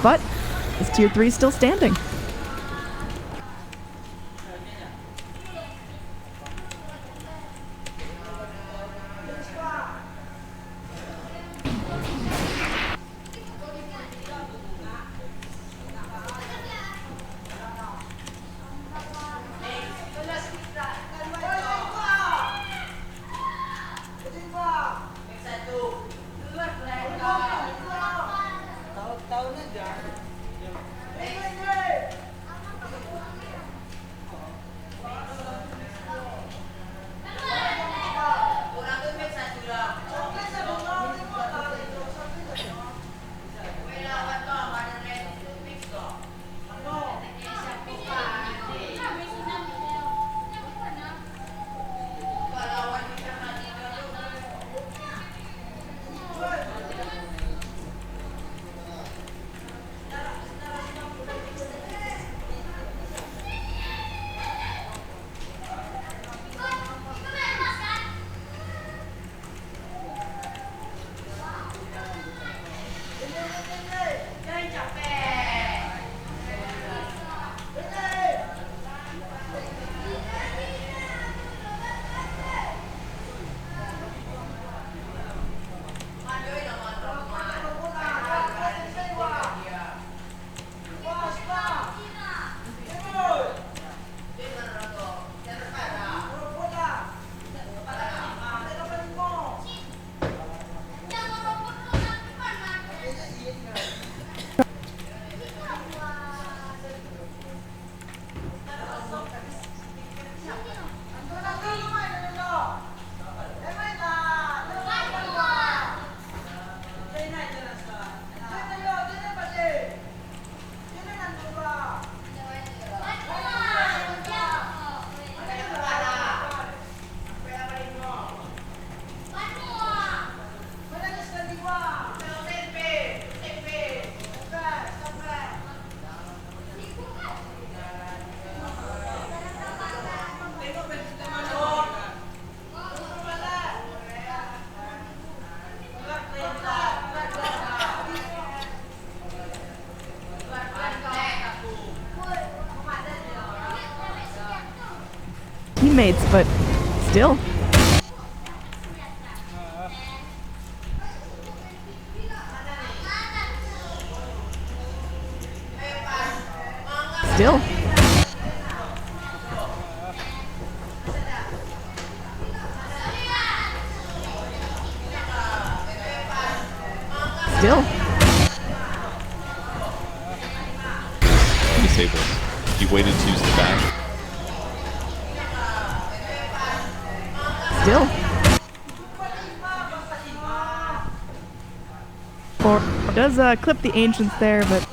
but is Tier 3 still standing? Teammates, but still. Still. Still. Disable. He waited to use the back. Still. Or does clip the ancients there, but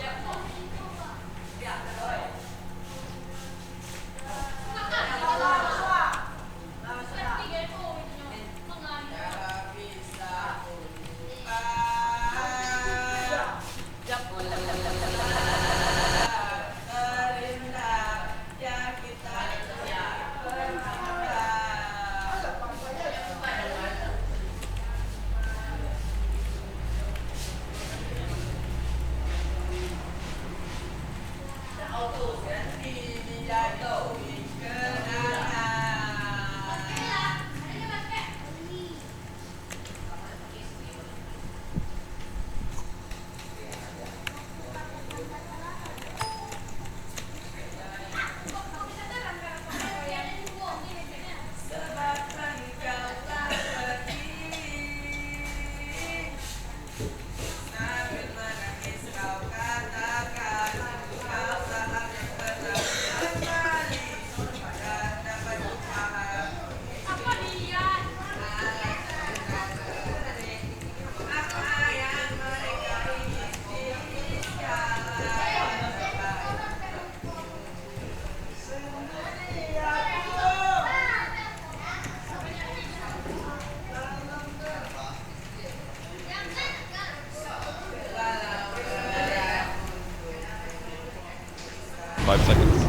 Five seconds.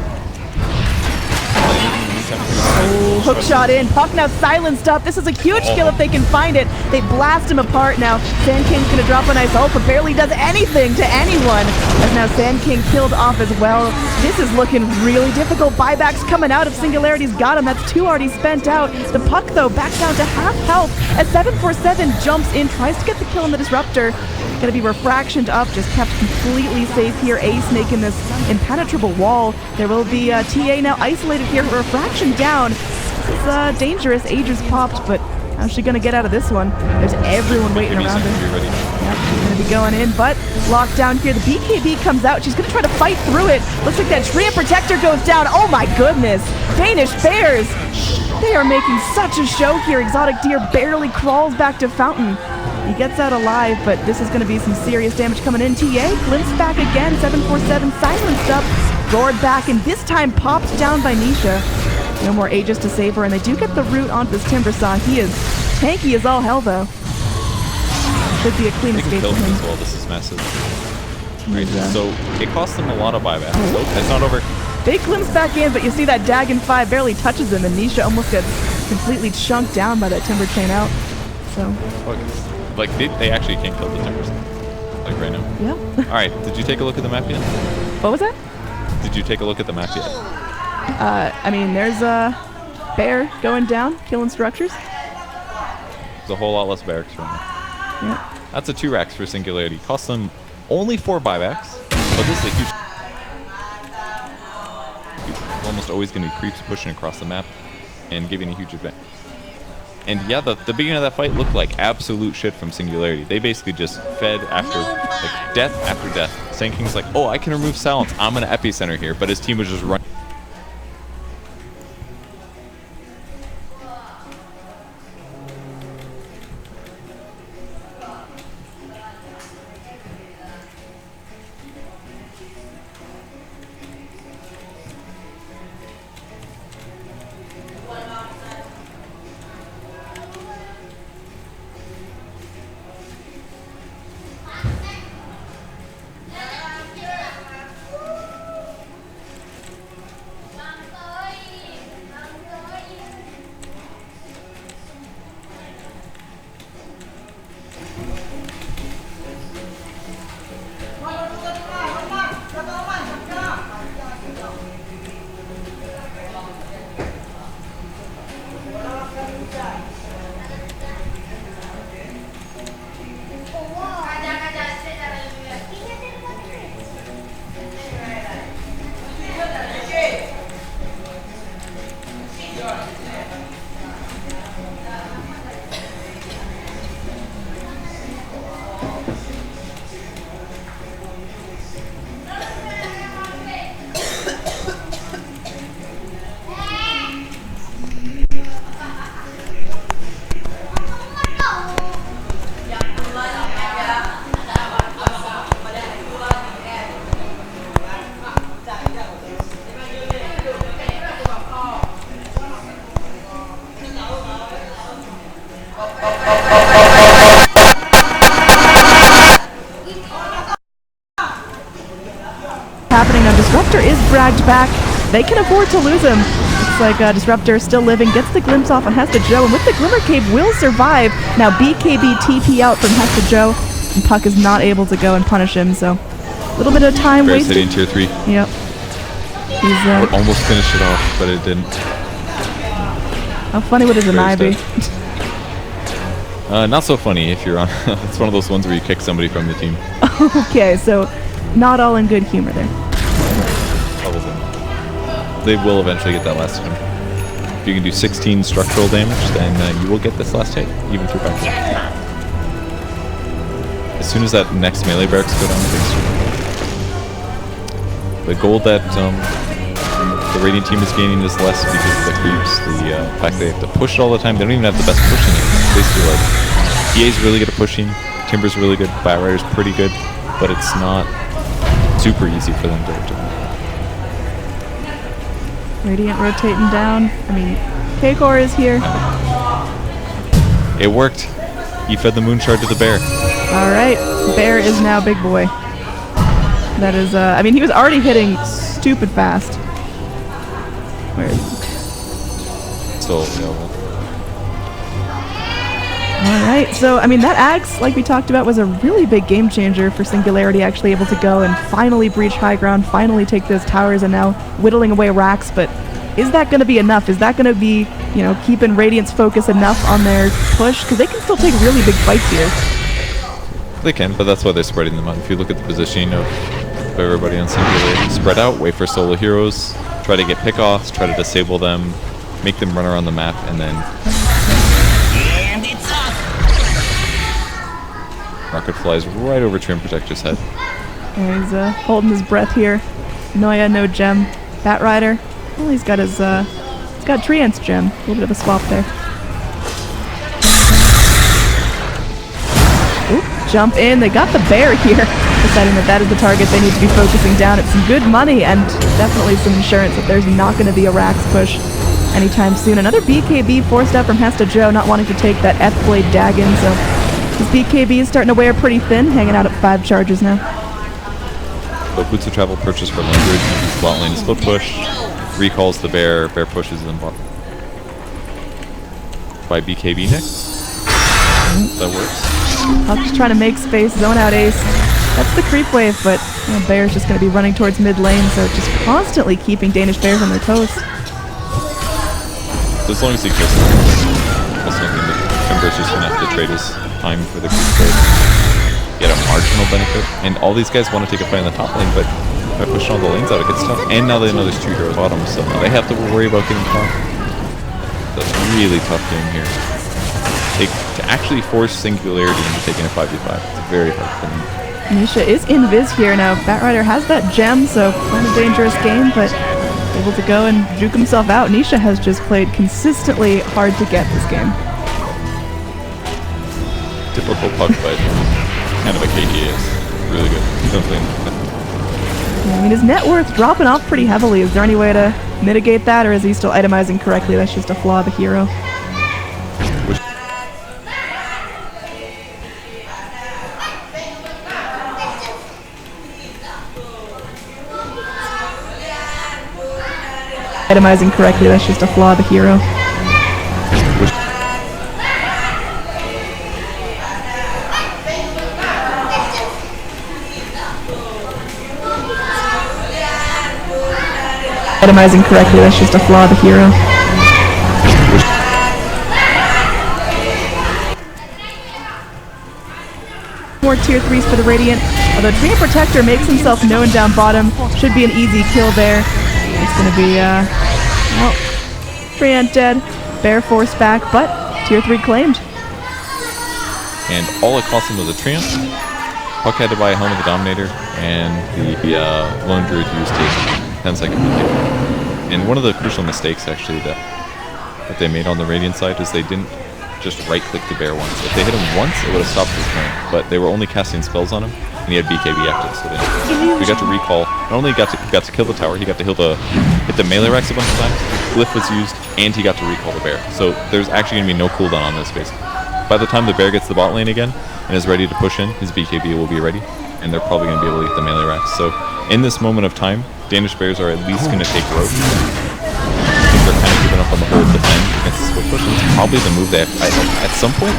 oh Oh, hook shot in. Puck now silenced up. This is a huge kill if they can find it. They blast him apart now. Sand King's going to drop a nice ult, but barely does anything to anyone. As now Sand King killed off as well. This is looking really difficult. Buybacks coming out. If Singularity's got him, that's 2 already spent out. The Puck, though, back down to half health as 747 jumps in, tries to get the kill on the Disruptor. Gonna be refractioned up, just kept completely safe here. Ace making this impenetrable wall. There will be TA now isolated here, refraction down. This is dangerous. Aegis popped, but how's she gonna get out of this one? There's everyone waiting around her. Yep, she's gonna be going in, but locked down here. The BKB comes out. She's gonna try to fight through it. Looks like that Tree of Protector goes down. Oh my goodness. Danish Bears. They are making such a show here. Exotic Deer barely crawls back to Fountain. He gets out alive, but this is going to be some serious damage coming in. TA, glimpse back again, 747 silenced up, roared back, and this time popped down by Nisha. No more Aegis to save her, and they do get the root onto this Timbersaw. He is tanky as all hell, though. Should be a clean escape for him. As well. This is massive. Right, so it costs them a lot of buybacks. So it's not over. They glimpse back in, but you see that Dagon 5 barely touches him, and Nisha almost gets completely chunked down by that Timber chain out. So. Like, they actually can't kill the Timbers. Like, right now. Yeah. Alright, did you take a look at the map yet? What was that? Did you take a look at the map yet? I mean, there's a bear going down, killing structures. There's a whole lot less barracks right now. Yeah. That's a 2 racks for Singularity. Costs them only 4 buybacks, but this is a huge... Almost always going to be creeps pushing across the map and giving a huge advantage. And yeah, the beginning of that fight looked like absolute shit from Singularity. They basically just fed after, like, death after death. Sand King's like, oh, I can remove silence. I'm going to epicenter here. But his team was just running. Happening now. Disruptor is dragged back. They can afford to lose him. Looks like Disruptor is still living, gets the glimpse off on Hesta Joe, and with the Glimmer Cape will survive. Now BKB TP out from Hesta Joe, and Puck is not able to go and punish him, so a little bit of time wasted. Hitting tier 3. Yep. He's almost finished it off, but it didn't. How funny would his eye be? Not so funny if you're on. It's one of those ones where you kick somebody from the team. Okay, so not all in good humor there. They will eventually get that last hit. If you can do 16 structural damage, then you will get this last hit, even through back. As soon as that next melee barracks go down, the gold that the Radiant team is gaining is less because of the creeps, the fact they have to push it all the time. They don't even have the best pushing. It's basically like, EA's really good at pushing, Timber's really good, Batrider's pretty good, but it's not super easy for them to do. Radiant rotating down. I mean, K-Core is here. It worked. He fed the moon shard to the bear. All right, bear is now big boy. That is, I mean, he was already hitting stupid fast. Where is he? still available. Alright, so I mean that axe, like we talked about, was a really big game changer for Singularity, actually able to go and finally breach high ground, finally take those towers, and now whittling away racks. But is that going to be enough? Is that going to be, you know, keeping Radiant's focus enough on their push? Because they can still take really big fights here. They can, but that's why they're spreading them out. If you look at the positioning of everybody on Singularity, spread out, wait for solo heroes, try to get pickoffs, try to disable them, make them run around the map, and then rocket flies right over Trim Protector's head. And he's holding his breath here. Noya, no gem. Batrider, well, he's got his he's got Treant's gem. A little bit of a swap there. Oop, jump in. They got the bear here, deciding that that is the target they need to be focusing down. It's some good money and definitely some insurance that there's not going to be a Rax push anytime soon. Another BKB forced out from Hesta Joe, not wanting to take that F-Blade Dagon, so his BKB is starting to wear pretty thin, hanging out at 5 charges now. So Boots of Travel purchase for Language, uses bot lane to split push, recalls the bear, bear pushes in bot. By BKB next. That works. Puck's trying to make space, zone out ace. That's the creep wave, but you know, Bear's just going to be running towards mid lane, so just constantly keeping Danish Bears on their toes. So as long as he kills him, also I think that Timber's just going to have to trade his time for the creep wave. Get a marginal benefit. And all these guys want to take a fight in the top lane, but by pushing all the lanes out, it gets tough. And now they know there's 2 heroes bottom, so now they have to worry about getting caught. That's a really tough game here. To actually force Singularity into taking a 5v5. It's very hard for them. Nisha is in Viz here now. Batrider has that gem, so quite a dangerous game, but able to go and juke himself out. Nisha has just played consistently hard to get this game. Typical puck, but kind of a KDS. Really good. Yeah, I mean, his net worth dropping off pretty heavily. Is there any way to mitigate that, or is he still itemizing correctly? That's just a flaw of the hero. Itemizing correctly, that's just a flaw of the hero. Itemizing correctly, that's just a flaw of the hero. More tier 3s for the Radiant. Although Treant Protector makes himself known down bottom, should be an easy kill there. It's going to be, well, Treant dead, Bear forced back, but tier 3 claimed. And all it cost him was a Treant. Puck had to buy a Helm of the Dominator, and the Lone Druid used his 10-second delay. And one of the crucial mistakes, actually, that they made on the Radiant side is they didn't just right-click the Bear once. If they hit him once, it would have stopped his turn, but they were only casting spells on him, and he had BKB active, so we got to recall. Not only got to kill the tower, he got to hit the melee racks a bunch of times, Glyph was used, and he got to recall the Bear. So there's actually going to be no cooldown on this, basically. By the time the Bear gets the bot lane again, and is ready to push in, his BKB will be ready, and they're probably going to be able to get the melee racks. So in this moment of time, Danish Bears are at least going to take road. They're kind of giving up on the whole defend against the split push, and it's probably the move that at some point,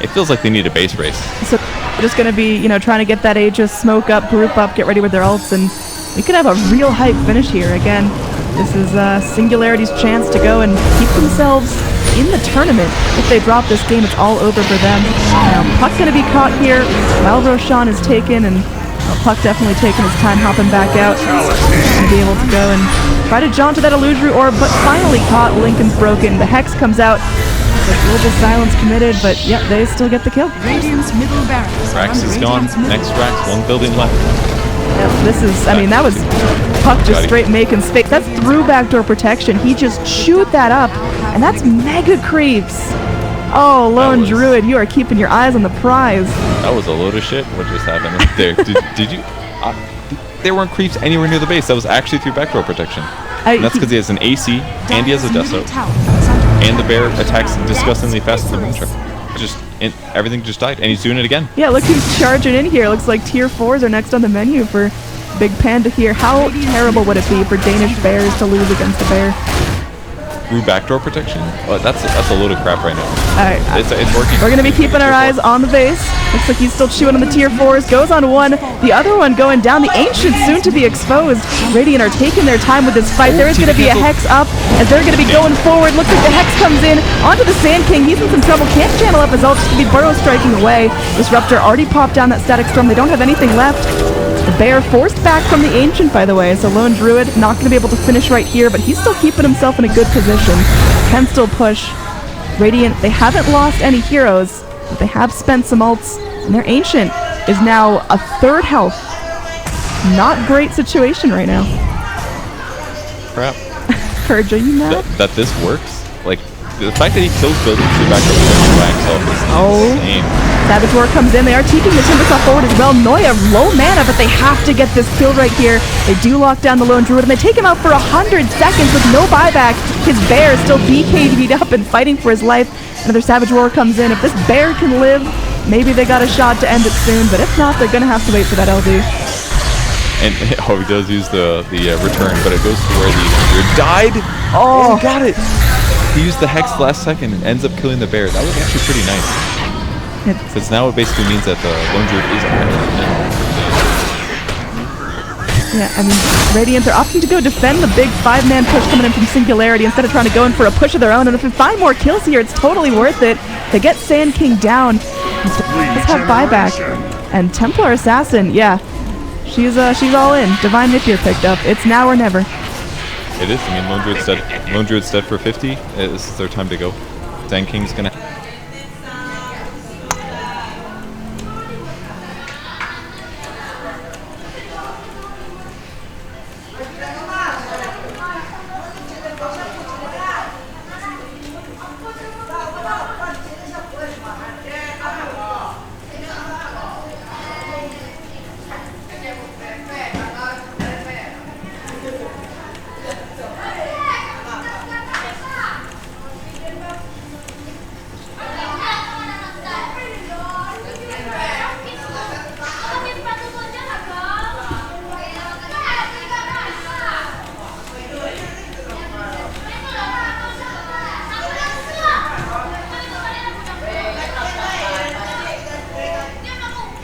it feels like they need a base race. So they're just going to be, you know, trying to get that Aegis, smoke up, group up, get ready with their ults, and we could have a real hype finish here. Again, this is Singularity's chance to go and keep themselves in the tournament. If they drop this game, it's all over for them. Now, Puck going to be caught here while Roshan is taken, and Puck definitely taking his time hopping back out. Going to be able to go and try to jaunt to that Illusory Orb, but finally caught. Lincoln's broken. The Hex comes out. The Global Silence committed, but yep, they still get the kill. Radiant's middle barracks. Rax is gone. Next Rax, 1 building left. Yep, this is, I mean, that was Puck just straight making space. That's through backdoor protection. He just chewed that up, and that's mega creeps. Oh, Lone Druid, you are keeping your eyes on the prize. That was a load of shit. What just happened there? Did you? There weren't creeps anywhere near the base. That was actually through backdoor protection. And that's because he has an AC, and he has a Deso, and the Bear attacks disgustingly fast as the Moonstruck. Everything just died, and he's doing it again. Yeah, look who's charging in here. Looks like tier 4s are next on the menu for Big Panda here. How terrible would it be for Danish Bears to lose against the Bear? through backdoor protection. That's a load of crap right now. Alright, It's working. we're gonna be keeping our eyes on the base. Looks like he's still chewing on the tier 4s. Goes on one. The other one going down. The Ancient soon to be exposed. Radiant are taking their time with this fight. There is gonna be a Hex up as they're gonna be going forward. Looks like the Hex comes in onto the Sand King. He's in some trouble. Can't channel up his ult. Just gonna be burrow striking away. Disruptor already popped down that Static Storm. They don't have anything left. The Bear forced back from the Ancient, by the way, so Lone Druid not going to be able to finish right here, but he's still keeping himself in a good position. Can still push. Radiant, they haven't lost any heroes, but they have spent some ults, and their Ancient is now a 3rd health. Not great situation right now. Crap. Purge, are you mad? That this works? Like, the fact that he kills buildings through backdoor protection by himself is insane. Savage War comes in. They are taking the Timbersaw forward as well. Noya, low mana, but they have to get this kill right here. They do lock down the Lone Druid, and they take him out for 100 seconds with no buyback. His Bear still BKB'd up and fighting for his life. Another Savage War comes in. If this Bear can live, maybe they got a shot to end it soon, but if not, they're going to have to wait for that LD. And he does use the return, but it goes to where the Druid died. Oh, Got it. He used the Hex last second and ends up killing the Bear. That was actually pretty nice. Because now it basically means that the Lone Druid is yeah, I mean, Radiant, they're opting to go defend the big 5-man push coming in from Singularity instead of trying to go in for a push of their own. And if we find more kills here, it's totally worth it. They get Sand King down. Let's have buyback. And Templar Assassin, yeah, she's all in. Divine Nipier picked up. It's now or never. It is. I mean, Lone Druid's dead for 50. This is their time to go. Sand King's gonna.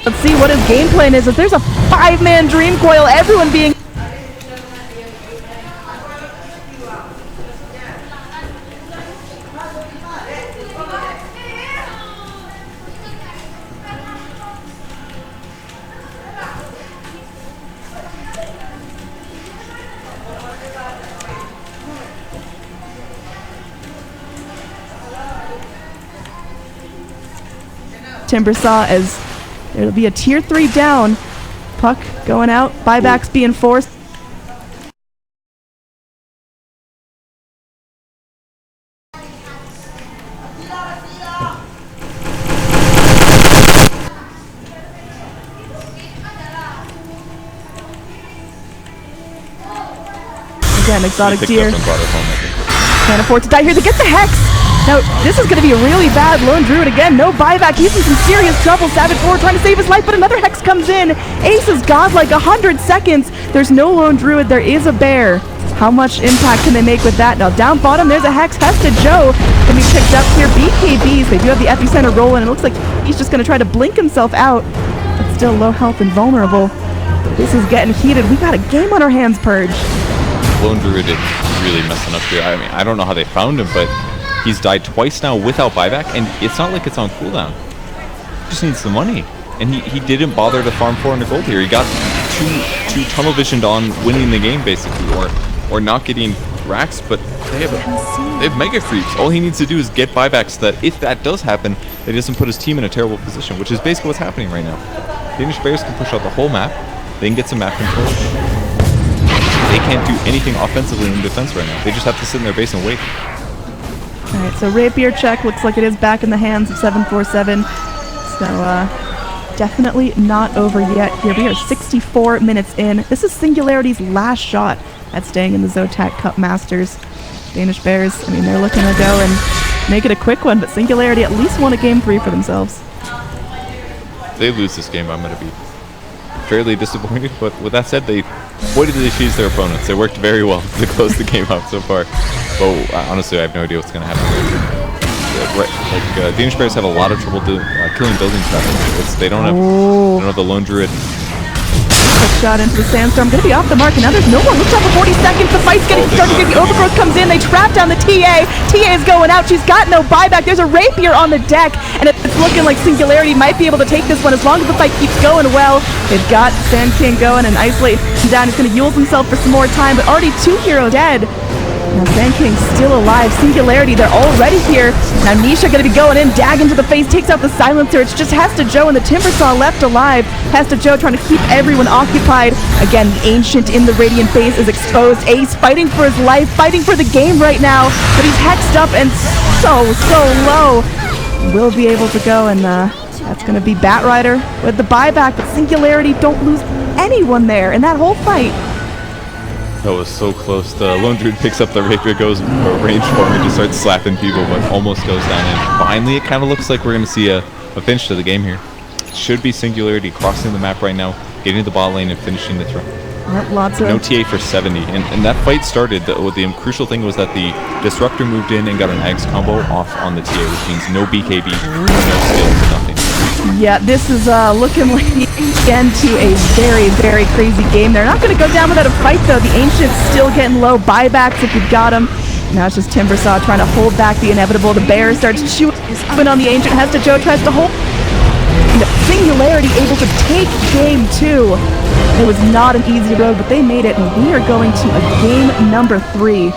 Let's see what his game plan is. If there's a 5-man Dream Coil, everyone being... Timbersaw as it'll be a tier 3 down. Puck going out. Buybacks being forced. Again, Exotic Deer. Can't afford to die here. They get the Hex. Now, this is going to be really bad. Lone Druid again, no buyback. He's in some serious trouble. Savage War trying to save his life, but another Hex comes in. Ace is godlike, 100 seconds. There's no Lone Druid. There is a Bear. How much impact can they make with that? Now, down bottom, there's a Hex. Hesta Joe can be picked up here. BKBs, they do have the epicenter rolling. It looks like he's just going to try to blink himself out. But still low health and vulnerable. This is getting heated. We got a game on our hands, Purge. Lone Druid is really messing up here. I mean, I don't know how they found him, but he's died twice now without buyback, and it's not like it's on cooldown. He just needs the money. And he didn't bother to farm 400 gold here. He got too tunnel visioned on winning the game, basically, or not getting racks, but they have mega creeps. All he needs to do is get buybacks so that if that does happen, it doesn't put his team in a terrible position, which is basically what's happening right now. Danish Bears can push out the whole map. They can get some map control. They can't do anything offensively in defense right now. They just have to sit in their base and wait. Alright, so Rapier check looks like it is back in the hands of 747. So, definitely not over yet. Here we are 64 minutes in. This is Singularity's last shot at staying in the Zotac Cup Masters. Danish Bears, I mean, they're looking to go and make it a quick one, but Singularity at least won a game 3 for themselves. If they lose this game, I'm going to be fairly disappointed. But with that said, they avoidedly cheesed their opponents. They worked very well to close the game out so far. But honestly, I have no idea what's going to happen. Danish players have a lot of trouble killing buildings now. They don't have the lone druid. Quick shot into the sandstorm, gonna be off the mark, and now there's no one. Looks out for 40 seconds. The fight's getting started. The overgrowth comes in. They trap down the TA. TA is going out. She's got no buyback. There's a rapier on the deck, and it's looking like Singularity might be able to take this one as long as the fight keeps going well. They've got Sand King going and isolate him down. He's gonna use himself for some more time, but already 2 heroes dead. Now Sand King's still alive. Singularity, they're already here. Now Nisha gonna be going in. Dag into the face, takes out the silencer. It's just Hesta Joe and the Timbersaw left alive. Hesta Joe trying to keep everyone occupied. Again, the Ancient in the Radiant phase is exposed. Ace fighting for his life, fighting for the game right now. But he's hexed up and so low. Will be able to go, and that's gonna be Batrider with the buyback. But Singularity don't lose anyone there in that whole fight. That was so close. The Lone Druid picks up the rapier, goes range form, and just starts slapping people, but almost goes down. And finally, it kind of looks like we're going to see a finish to the game here. Should be Singularity crossing the map right now, getting to the bot lane and finishing the throw. Yep, lots of no TA for 70, and that fight started. The crucial thing was that the Disruptor moved in and got an Axe combo off on the TA, which means no BKB, no skills, nothing. Yeah, this is looking like the end to a very crazy game. They're not going to go down without a fight, though. The Ancient's still getting low buybacks if you've got them. Now it's just Timbersaw trying to hold back the inevitable. The bear starts chewing on the Ancient. Hesta Joe tries to hold. Singularity able to take game 2. It was not an easy road, but they made it, and we are going to a game number 3.